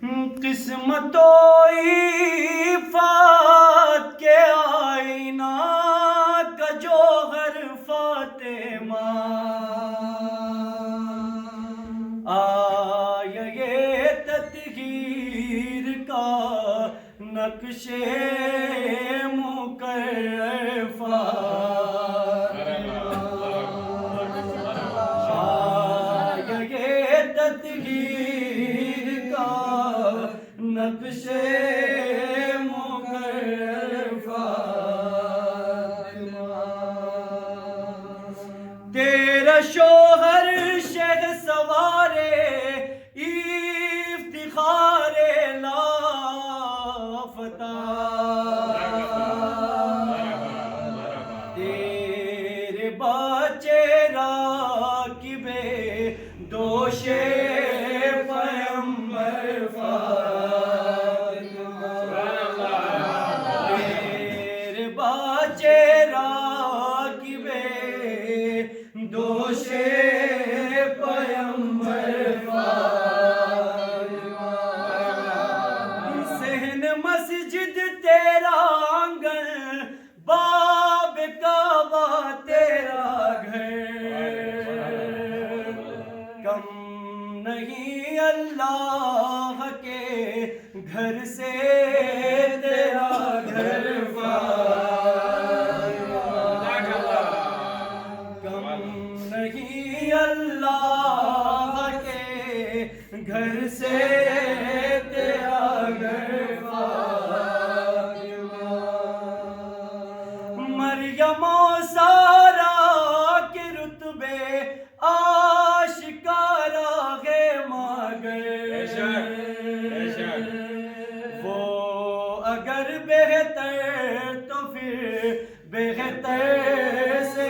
قسمت و عفت کے آئینہ کا جوہر فاطمہ آیا یہ تطہیر کا نقش مکرفہ آیا یہ تطہیر کا نقش مکرفہ تیرا شوہر شہ سوارے افتخار لافتہ تیرے بچے راکب دوش پیمبر تیرے بچے راکب دوش پیمبر صحن مسجد تیرا آنگن باب کعبہ تیرا گھر کم نہیں اللہ کے گھر سے تیرا گھر نہیں اللہ کے گھر سے تیرا گھر مریم و سارا کے رتبے آشکارا ہے مگر وہ اگر بہتر تو پھر بہتر سے